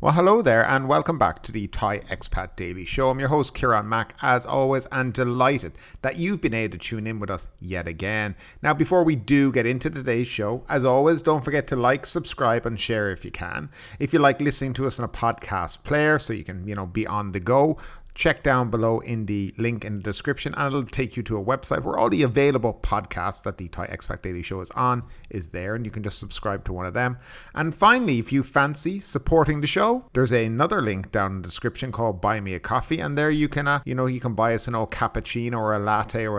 Well, hello there and welcome back to the Thai Expat Daily Show. I'm your host, Kieran Mack, as always, and delighted that you've been able to tune in with us yet again. Now, before we do get into today's show, as always, don't forget to like, subscribe, and share if you can. If you like listening to us on a podcast player, so you can, be on the go, check down below in the link in the description and it'll take you to a website where all the available podcasts that the Thai Expat Daily Show is on is there, and you can just subscribe to one of them. And finally, if you fancy supporting the show, there's another link down in the description called Buy Me a Coffee, and there you can you can buy us an old cappuccino or a latte or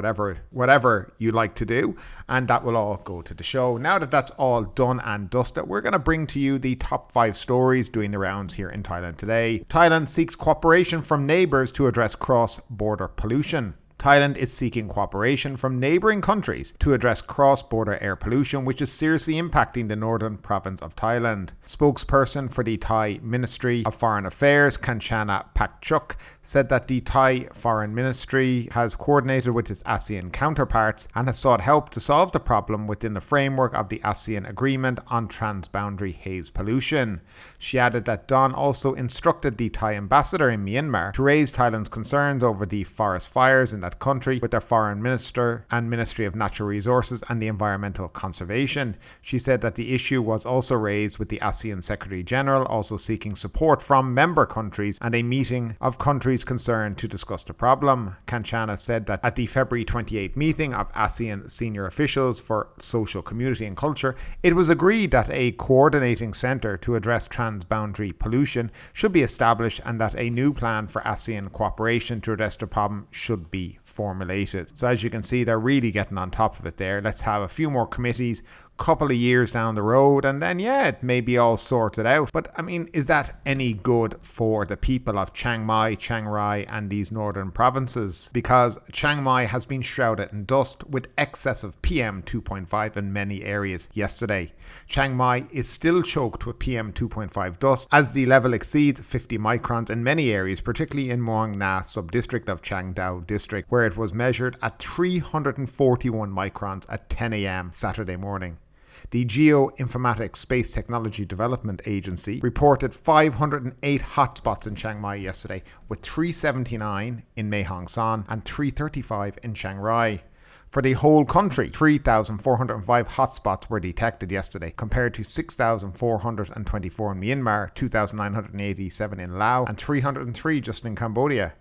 whatever you like to do, and that will all go to the show. Now that that's all done and dusted, we're going to bring to you the top 5 stories doing the rounds here in Thailand today. Thailand seeks cooperation from neighbours to address cross-border pollution. Thailand is seeking cooperation from neighbouring countries to address cross-border air pollution, which is seriously impacting the northern province of Thailand. Spokesperson for the Thai Ministry of Foreign Affairs, Kanchana Pakchuk, said that the Thai Foreign Ministry has coordinated with its ASEAN counterparts and has sought help to solve the problem within the framework of the ASEAN Agreement on Transboundary Haze Pollution. She added that Don also instructed the Thai ambassador in Myanmar to raise Thailand's concerns over the forest fires in that country with their foreign minister and Ministry of Natural Resources and the Environmental Conservation. She said that the issue was also raised with the ASEAN Secretary General, also seeking support from member countries and a meeting of countries concerned to discuss the problem. Kanchana said that at the February 28 meeting of ASEAN senior officials for social community and culture, it was agreed that a coordinating centre to address transboundary pollution should be established and that a new plan for ASEAN cooperation to address the problem should be formulated. So as you can see, they're really getting on top of it there. Let's have a few more committees, couple of years down the road, and then it may be all sorted out. But is that any good for the people of Chiang Mai, Chiang Rai and these northern provinces? Because Chiang Mai has been shrouded in dust with excessive PM 2.5 in many areas yesterday. Chiang Mai is still choked with PM 2.5 dust as the level exceeds 50 microns in many areas, particularly in Mueang Na sub-district of Chiang Dao district, where it was measured at 341 microns at 10 a.m. Saturday morning. The Geo-Informatics Space Technology Development Agency reported 508 hotspots in Chiang Mai yesterday, with 379 in Mae Hong Son and 335 in Chiang Rai. For the whole country, 3,405 hotspots were detected yesterday, compared to 6,424 in Myanmar, 2,987 in Laos, and 303 just in Cambodia.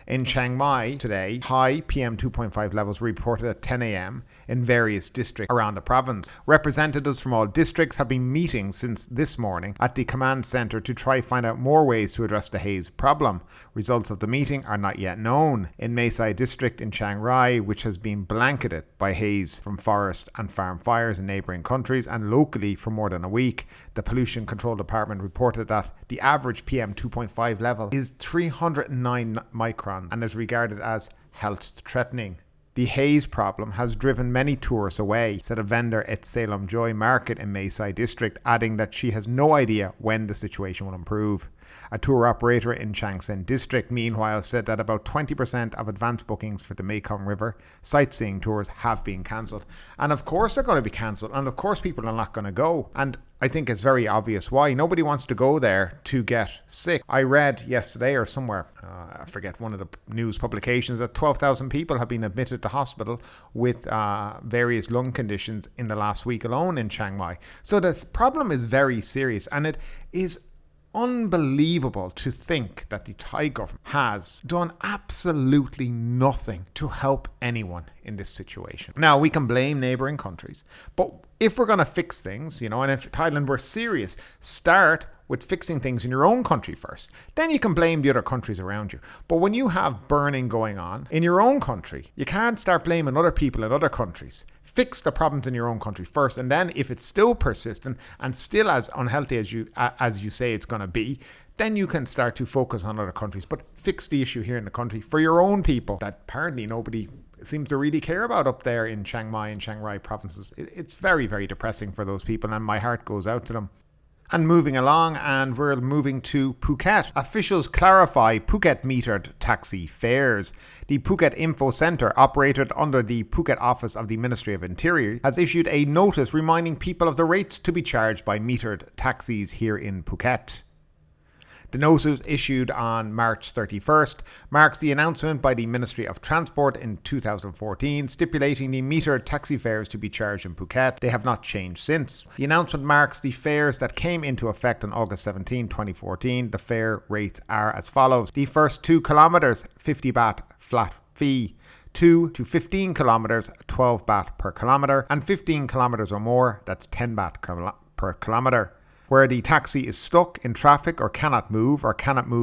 In Chiang Mai today, high PM 2.5 levels were reported at 10 a.m. in various districts around the province. Representatives from all districts have been meeting since this morning at the command centre to try find out more ways to address the haze problem. Results of the meeting are not yet known. In Mae Sai district in Chiang Rai, which has been blanketed by haze from forest and farm fires in neighbouring countries and locally for more than a week, the Pollution Control Department reported that the average PM 2.5 level is 309 microns and is regarded as health-threatening. The haze problem has driven many tourists away, said a vendor at Salem Joy Market in Mae Sai district, adding that she has no idea when the situation will improve. A tour operator in Chiang Saen district, meanwhile, said that about 20% of advance bookings for the Mekong River sightseeing tours have been cancelled. And of course they're going to be cancelled, and of course people are not going to go. And I think it's very obvious why. Nobody wants to go there to get sick. I read yesterday or somewhere, I forget, one of the news publications, that 12,000 people have been admitted to hospital with various lung conditions in the last week alone in Chiang Mai. So this problem is very serious, and it is unbelievable to think that the Thai government has done absolutely nothing to help anyone in this situation. Now, we can blame neighbouring countries, but if we're going to fix things, and if Thailand were serious, start with fixing things in your own country first. Then you can blame the other countries around you. But when you have burning going on in your own country, you can't start blaming other people in other countries. Fix the problems in your own country first, and then if it's still persistent and still as unhealthy as you say it's going to be, then you can start to focus on other countries. But fix the issue here in the country for your own people that apparently nobody seems to really care about up there in Chiang Mai and Chiang Rai provinces. It's very, very depressing for those people, and my heart goes out to them. And moving along, and we're moving to Phuket. Officials clarify Phuket metered taxi fares. The Phuket Info Centre, operated under the Phuket office of the Ministry of Interior, has issued a notice reminding people of the rates to be charged by metered taxis here in Phuket. The notice, issued on March 31st, marks the announcement by the Ministry of Transport in 2014 stipulating the metered taxi fares to be charged in Phuket. They have not changed since. The announcement marks the fares that came into effect on August 17, 2014. The fare rates are as follows. The first 2 kilometres, 50 baht flat fee. 2 to 15 kilometres, 12 baht per kilometre, and 15 kilometres or more, that's 10 baht per kilometre. Where the taxi is stuck in traffic or cannot move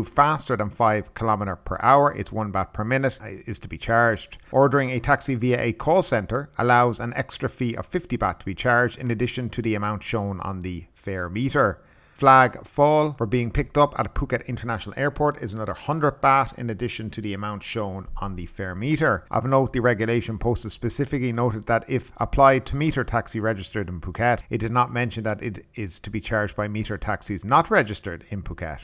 faster than 5 km per hour, it's 1 baht per minute is to be charged. Ordering a taxi via a call centre allows an extra fee of 50 baht to be charged in addition to the amount shown on the fare meter. Flag fall for being picked up at Phuket International Airport is another 100 baht in addition to the amount shown on the fare meter. Of note, the regulation posted specifically noted that if applied to meter taxi registered in Phuket, it did not mention that it is to be charged by meter taxis not registered in Phuket.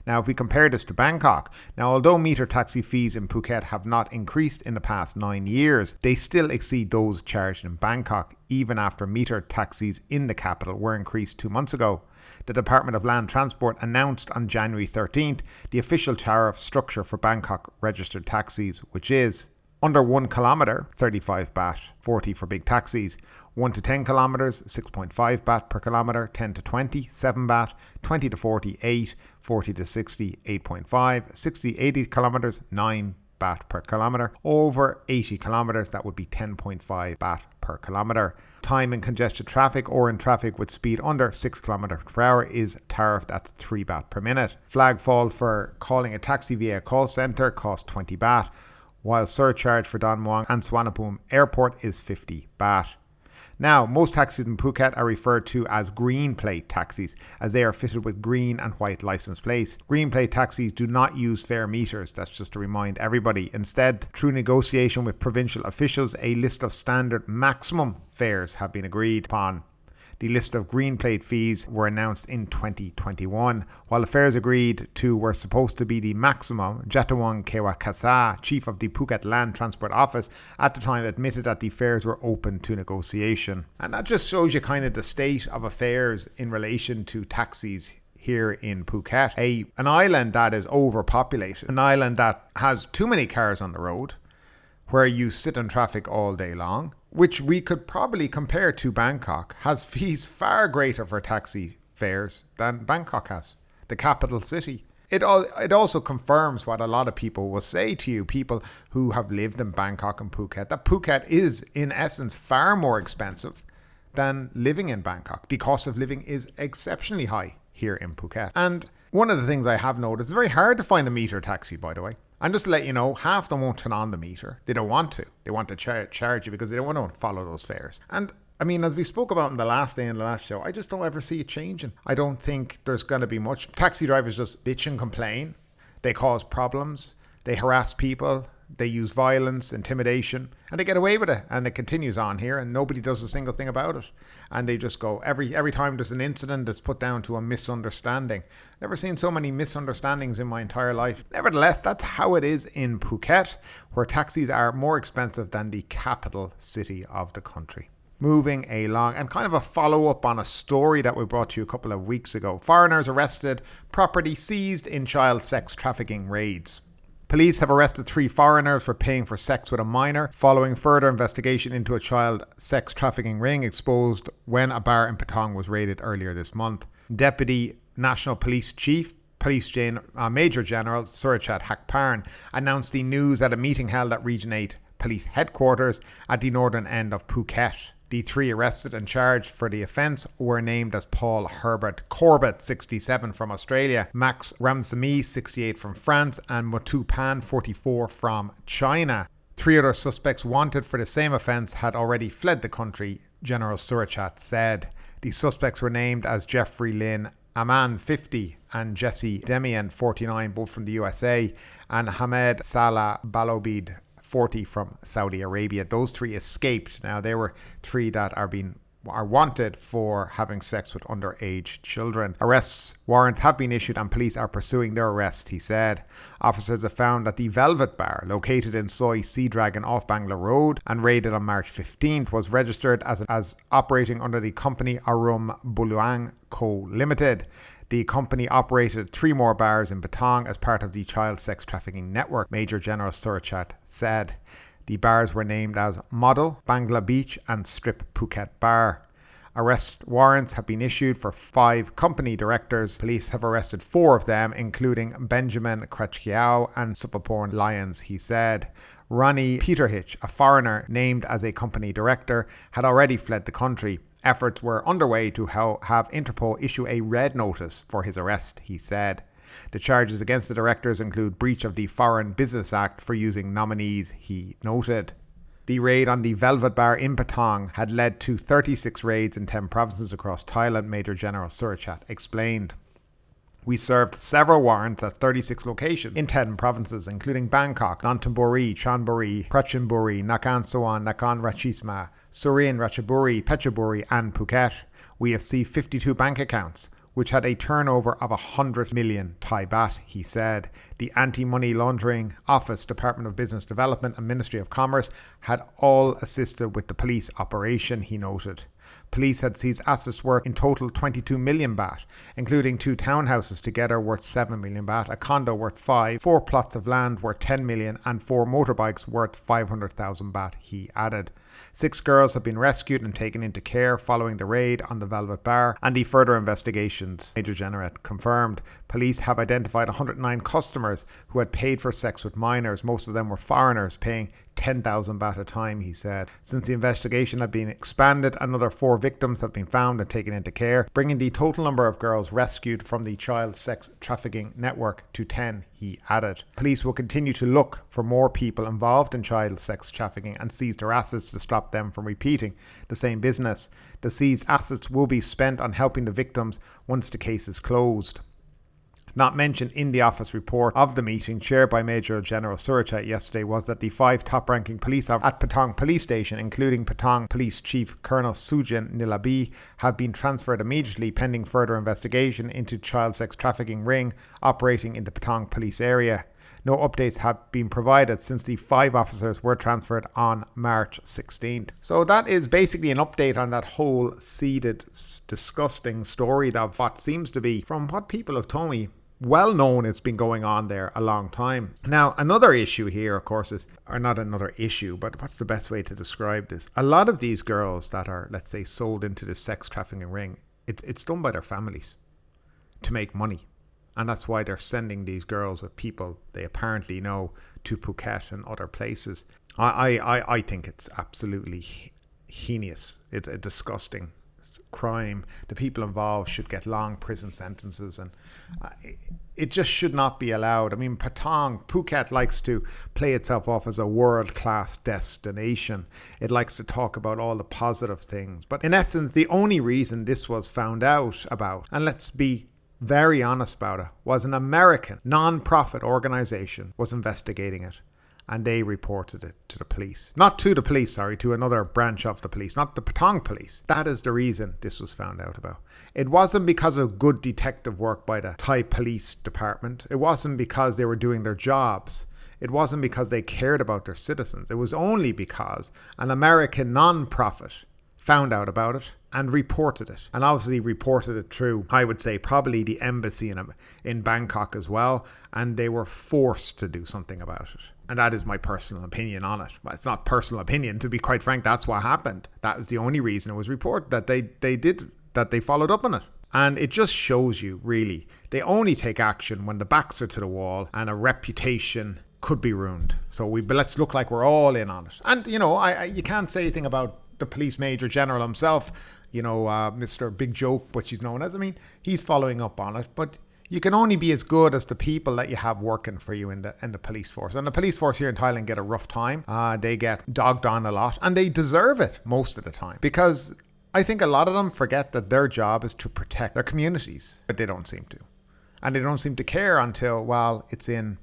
Now, if we compare this to Bangkok, although meter taxi fees in Phuket have not increased in the past 9 years, they still exceed those charged in Bangkok, even after meter taxis in the capital were increased 2 months ago. The Department of Land Transport announced on January 13th the official tariff structure for Bangkok registered taxis, which is under 1 kilometre, 35 baht, 40 for big taxis. 1 to 10 kilometres, 6.5 baht per kilometre. 10 to 20, 7 baht. 20 to 40, 8. 40 to 60, 8.5. 60 to 80 kilometres, 9 baht per kilometre. Over 80 kilometres, that would be 10.5 baht per kilometre. Time in congested traffic or in traffic with speed under 6 km per hour is tariffed at 3 baht per minute. Flag fall for calling a taxi via a call centre costs 20 baht, while surcharge for Don Mueang and Suvarnabhumi Airport is 50 baht. Now, most taxis in Phuket are referred to as green plate taxis, as they are fitted with green and white license plates. Green plate taxis do not use fare meters, that's just to remind everybody. Instead, through negotiation with provincial officials, a list of standard maximum fares have been agreed upon. The list of green plate fees were announced in 2021. While the fares agreed to were supposed to be the maximum, Jatawong Kewakasa, chief of the Phuket Land Transport Office, at the time admitted that the fares were open to negotiation. And that just shows you kind of the state of affairs in relation to taxis here in Phuket. An island that is overpopulated, an island that has too many cars on the road, where you sit in traffic all day long, which we could probably compare to Bangkok, has fees far greater for taxi fares than Bangkok has, the capital city. It also confirms what a lot of people will say to you, people who have lived in Bangkok and Phuket, that Phuket is in essence far more expensive than living in Bangkok. The cost of living is exceptionally high here in Phuket. And one of the things I have noticed, it's very hard to find a meter taxi, by the way. And just to let you know, half them won't turn on the meter. They don't want to. They want to charge you because they don't want to follow those fares. And I mean, as we spoke about in the last day in the last show, I just don't ever see it changing. I don't think there's going to be much. Taxi drivers just bitch and complain. They cause problems. They harass people. They use violence, intimidation, and they get away with it. And it continues on here, and nobody does a single thing about it. And they just go, every time there's an incident that's put down to a misunderstanding. Never seen so many misunderstandings in my entire life. Nevertheless, that's how it is in Phuket, where taxis are more expensive than the capital city of the country. Moving along, and kind of a follow-up on a story that we brought to you a couple of weeks ago. Foreigners arrested, property seized in child sex trafficking raids. Police have arrested 3 foreigners for paying for sex with a minor following further investigation into a child sex trafficking ring exposed when a bar in Patong was raided earlier this month. Deputy National Police Chief, Major General Surachat Hakparn announced the news at a meeting held at Region 8 Police Headquarters at the northern end of Phuket. The 3 arrested and charged for the offence were named as Paul Herbert Corbett, 67, from Australia, Max Ramsamy, 68, from France, and Mutu Pan, 44, from China. 3 other suspects wanted for the same offence had already fled the country, General Surachat said. The suspects were named as Jeffrey Lynn Aman, 50, and Jesse Demian, 49, both from the USA, and Hamed Salah Balobid, 40, from Saudi Arabia. Those 3 escaped. Now, they were 3 that are wanted for having sex with underage children. Arrests warrants have been issued and police are pursuing their arrest, he said. Officers have found that the Velvet Bar, located in Soy Sea Dragon off Bangla Road and raided on March 15th, was registered as operating under the company Arum Buluang Co. Limited. The company operated 3 more bars in Patong as part of the child sex trafficking network, Major General Surachat said. The bars were named as Model, Bangla Beach and Strip Phuket Bar. Arrest warrants have been issued for 5 company directors. Police have arrested 4 of them, including Benjamin Kratkiao and Supaporn Lyons, he said. Ronnie Peterhitch, a foreigner named as a company director, had already fled the country. Efforts were underway to have Interpol issue a red notice for his arrest, he said. The charges against the directors include breach of the Foreign Business Act for using nominees, he noted. The raid on the Velvet Bar in Patong had led to 36 raids in 10 provinces across Thailand, Major General Surachat explained. We served several warrants at 36 locations in 10 provinces, including Bangkok, Nonthaburi, Chonburi, Prachinburi, Nakhon Sawan, Nakhon Ratchasima, Surin, Ratchaburi, Phetchaburi and Phuket. We have seized 52 bank accounts, which had a turnover of 100 million Thai baht, he said. The Anti-Money Laundering Office, Department of Business Development and Ministry of Commerce had all assisted with the police operation, he noted. Police had seized assets worth in total 22 million baht, including 2 townhouses together worth 7 million baht, a condo worth 5, 4 plots of land worth 10 million and 4 motorbikes worth 500,000 baht, he added. 6 girls have been rescued and taken into care following the raid on the Velvet Bar and the further investigations, Major General confirmed. Police have identified 109 customers who had paid for sex with minors. Most of them were foreigners paying 10,000 baht a time, he said. Since the investigation had been expanded, another 4 victims have been found and taken into care, bringing the total number of girls rescued from the child sex trafficking network to 10, he added. Police will continue to look for more people involved in child sex trafficking and seize their assets to stop them from repeating the same business. The seized assets will be spent on helping the victims once the case is closed. Not mentioned in the office report of the meeting chaired by Major General Surachat yesterday was that the 5 top-ranking police officers at Patong Police Station, including Patong Police Chief Colonel Sujin Nilabi, have been transferred immediately pending further investigation into child sex trafficking ring operating in the Patong police area. No updates have been provided since the 5 officers were transferred on March 16th. So that is basically an update on that whole seeded, disgusting story of what seems to be, from what people have told me, well known. It's been going on there a long time. Now, another issue here, of course, is, or not another issue, but what's the best way to describe this? A lot of these girls that are, let's say, sold into the sex trafficking ring, it's done by their families to make money. And that's why they're sending these girls with people they apparently know to Phuket and other places. I think it's absolutely heinous. It's a disgusting crime. The people involved should get long prison sentences, and it just should not be allowed. I mean, Phuket likes to play itself off as a world-class destination. It likes to talk about all the positive things. But in essence, the only reason this was found out about, and let's be very honest about it, was an American non-profit organization was investigating it, and they reported it to the police. Not to the police, sorry, to another branch of the police, not the Patong police. That is the reason this was found out about. It wasn't because of good detective work by the Thai police department. It wasn't because they were doing their jobs. It wasn't because they cared about their citizens. It was only because an American non-profit found out about it and reported it. And obviously reported it through, I would say, probably the embassy in Bangkok as well. And they were forced to do something about it. And that is my personal opinion on it. Well, it's not personal opinion, to be quite frank. That's what happened. That was the only reason it was reported, that they followed up on it. And it just shows you, really, they only take action when the backs are to the wall and a reputation could be ruined. So let's look like we're all in on it. And, you can't say anything about the police major general himself, Mr. Big Joke, which he's known as. I mean, he's following up on it, but you can only be as good as the people that you have working for you in the police force. And the police force here in Thailand get a rough time. They get dogged on a lot, and they deserve it most of the time, because I think a lot of them forget that their job is to protect their communities, but they don't seem to. And they don't seem to care until, well, it's in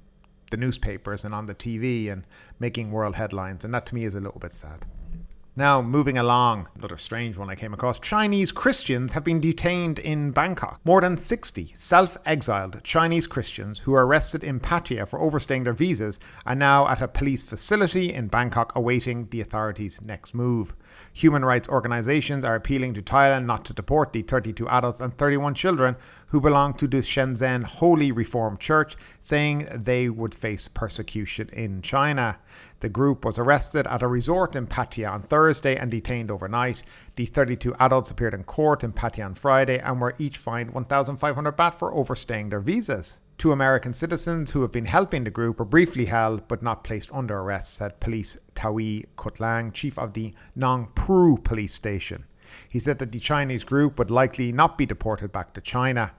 the newspapers and on the TV and making world headlines. And that to me is a little bit sad. Now, moving along, another strange one I came across. Chinese Christians have been detained in Bangkok. More than 60 self-exiled Chinese Christians who were arrested in Pattaya for overstaying their visas are now at a police facility in Bangkok awaiting the authorities' next move. Human rights organisations are appealing to Thailand not to deport the 32 adults and 31 children who belong to the Shenzhen Holy Reformed Church, saying they would face persecution in China. The group was arrested at a resort in Pattaya on Thursday and detained overnight. The 32 adults appeared in court in Pattaya on Friday and were each fined 1,500 baht for overstaying their visas. 2 American citizens who have been helping the group were briefly held but not placed under arrest, said Police Tawi Kutlang, chief of the Nong Pru police station. He said that the Chinese group would likely not be deported back to China.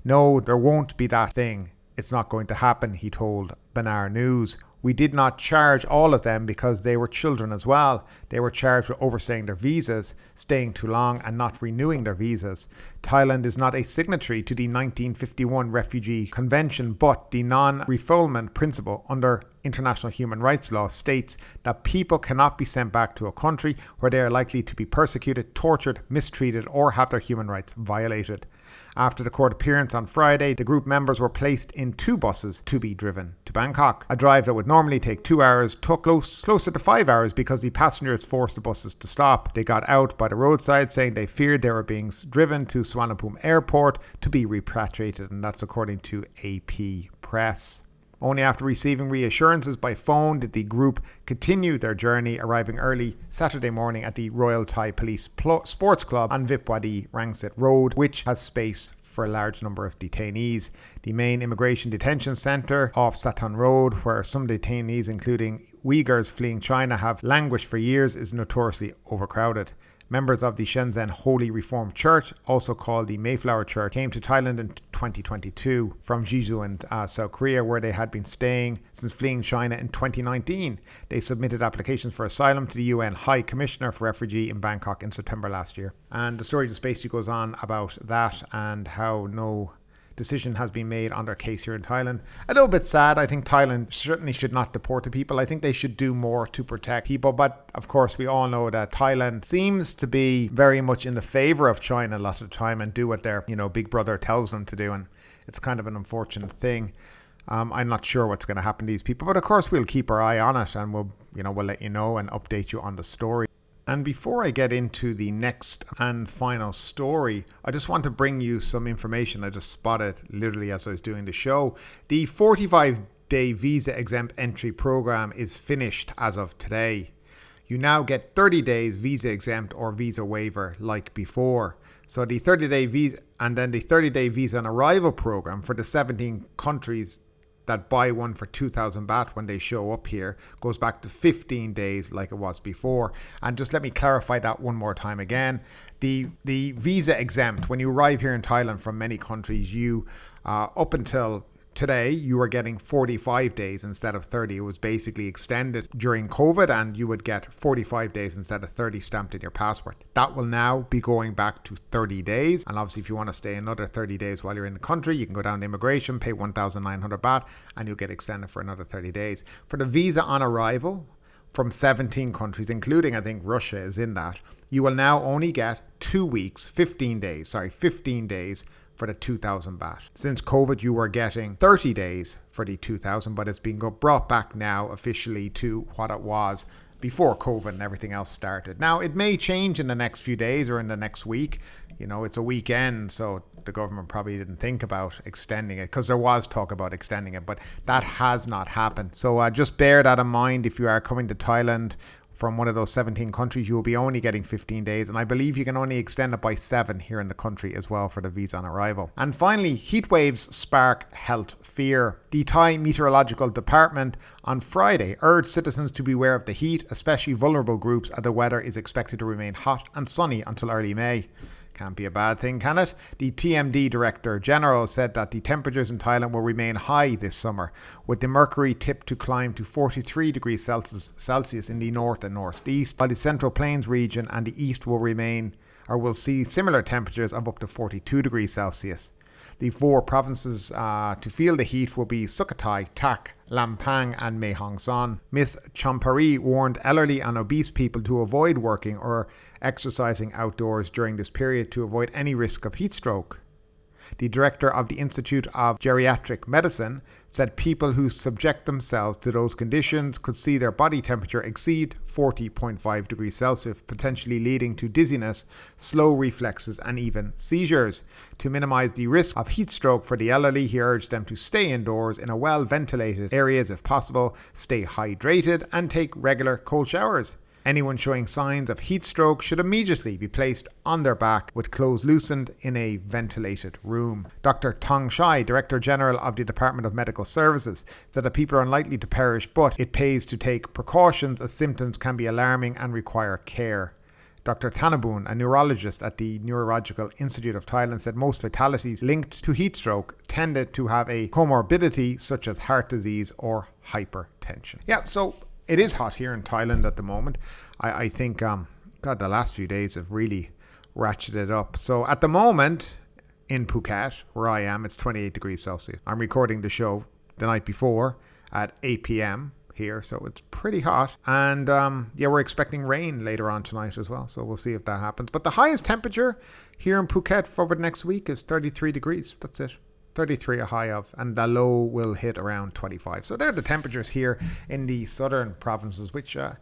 No, there won't be that thing. It's not going to happen, he told Benar News. We did not charge all of them because they were children as well. They were charged with overstaying their visas, staying too long and not renewing their visas. Thailand is not a signatory to the 1951 Refugee Convention, but the non-refoulement principle under international human rights law states that people cannot be sent back to a country where they are likely to be persecuted, tortured, mistreated, or have their human rights violated. After the court appearance on Friday, the group members were placed in 2 buses to be driven to Bangkok. A drive that would normally take 2 hours took closer to 5 hours because the passengers forced the buses to stop. They got out by the roadside saying they feared they were being driven to Suvarnabhumi Airport to be repatriated, and that's according to AP Press. Only after receiving reassurances by phone did the group continue their journey, arriving early Saturday morning at the Royal Thai Police Sports Club on Vipwadi Rangsit Road, which has space for a large number of detainees. The main immigration detention centre off Satan Road, where some detainees, including Uyghurs fleeing China, have languished for years, is notoriously overcrowded. Members of the Shenzhen Holy Reformed Church, also called the Mayflower Church, came to Thailand in 2022 from Jeju in South Korea, where they had been staying since fleeing China in 2019. They submitted applications for asylum to the UN High Commissioner for Refugee in Bangkok in September last year. And the story just basically goes on about that and how no decision has been made on their case here in Thailand. A little bit sad. I think Thailand certainly should not deport the people. I think they should do more to protect people. But of course, we all know that Thailand seems to be very much in the favor of China a lot of the time and do what their, big brother tells them to do. And it's kind of an unfortunate thing. I'm not sure what's going to happen to these people, but of course we'll keep our eye on it and we'll let you know and update you on the story. And before I get into the next and final story, I just want to bring you some information I just spotted literally as I was doing the show. The 45-day visa exempt entry program is finished as of today. You now get 30 days visa exempt or visa waiver like before. So the 30-day visa and then the 30-day visa on arrival program for the 17 countries that buy one for 2,000 baht when they show up here goes back to 15 days like it was before. And just let me clarify that one more time again. The visa exempt, when you arrive here in Thailand from many countries, you up until today, you were getting 45 days instead of 30. It was basically extended during COVID and you would get 45 days instead of 30 stamped in your passport. That will now be going back to 30 days. And obviously, if you want to stay another 30 days while you're in the country, you can go down to immigration, pay 1,900 baht, and you'll get extended for another 30 days. For the visa on arrival from 17 countries, including, I think, Russia is in that, you will now only get 2 weeks, 15 days for the 2,000 baht. Since COVID, you were getting 30 days for the 2,000, but it's been brought back now officially to what it was before COVID and everything else started. Now, it may change in the next few days or in the next week. It's a weekend, so the government probably didn't think about extending it because there was talk about extending it, but that has not happened. So just bear that in mind if you are coming to Thailand from one of those 17 countries. You will be only getting 15 days, and I believe you can only extend it by 7 here in the country as well for the visa on arrival. And finally, heat waves spark health fear. The Thai Meteorological Department on Friday urged citizens to beware of the heat, especially vulnerable groups, as the weather is expected to remain hot and sunny until early May. Can't be a bad thing, can it? The TMD Director General said that the temperatures in Thailand will remain high this summer, with the mercury tipped to climb to 43 degrees Celsius in the north and northeast, while the Central Plains region and the east will see similar temperatures of up to 42 degrees Celsius. The 4 provinces to feel the heat will be Sukhothai, Tak, Lampang and Mae Hong Son. Miss Champari warned elderly and obese people to avoid working or exercising outdoors during this period to avoid any risk of heat stroke. The director of the Institute of Geriatric Medicine said people who subject themselves to those conditions could see their body temperature exceed 40.5 degrees Celsius, potentially leading to dizziness, slow reflexes and even seizures. To minimize the risk of heat stroke for the elderly, he urged them to stay indoors in a well-ventilated areas if possible, stay hydrated and take regular cold showers. Anyone showing signs of heat stroke should immediately be placed on their back with clothes loosened in a ventilated room. Dr. Tong Shai, Director General of the Department of Medical Services, said that people are unlikely to perish, but it pays to take precautions as symptoms can be alarming and require care. Dr. Tanaboon, a neurologist at the Neurological Institute of Thailand, said most fatalities linked to heat stroke tended to have a comorbidity such as heart disease or hypertension. Yeah, so it is hot here in Thailand at the moment. I think, the last few days have really ratcheted up. So at the moment in Phuket, where I am, it's 28 degrees Celsius. I'm recording the show the night before at 8 p.m. here, so it's pretty hot. And we're expecting rain later on tonight as well, so we'll see if that happens. But the highest temperature here in Phuket for the next week is 33 degrees. That's it. 33 a high of, and the low will hit around 25. So they're the temperatures here in the southern provinces, which are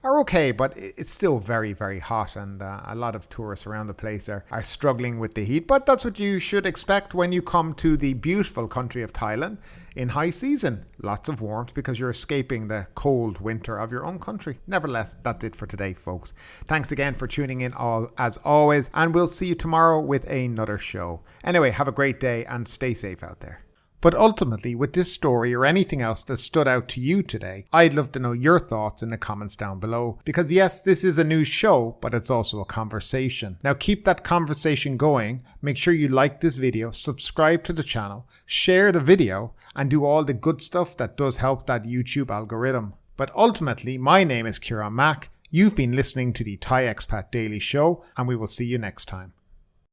okay, but it's still very, very hot, and a lot of tourists around the place are struggling with the heat. But that's what you should expect when you come to the beautiful country of Thailand in high season. Lots of warmth because you're escaping the cold winter of your own country. Nevertheless, that's it for today, folks. Thanks again for tuning in as always, and we'll see you tomorrow with another show. Anyway, have a great day and stay safe out there. But ultimately, with this story or anything else that stood out to you today, I'd love to know your thoughts in the comments down below. Because yes, this is a news show, but it's also a conversation. Now keep that conversation going. Make sure you like this video, subscribe to the channel, share the video, and do all the good stuff that does help that YouTube algorithm. But ultimately, my name is Kieran Mack. You've been listening to the Thai Expat Daily Show, and we will see you next time.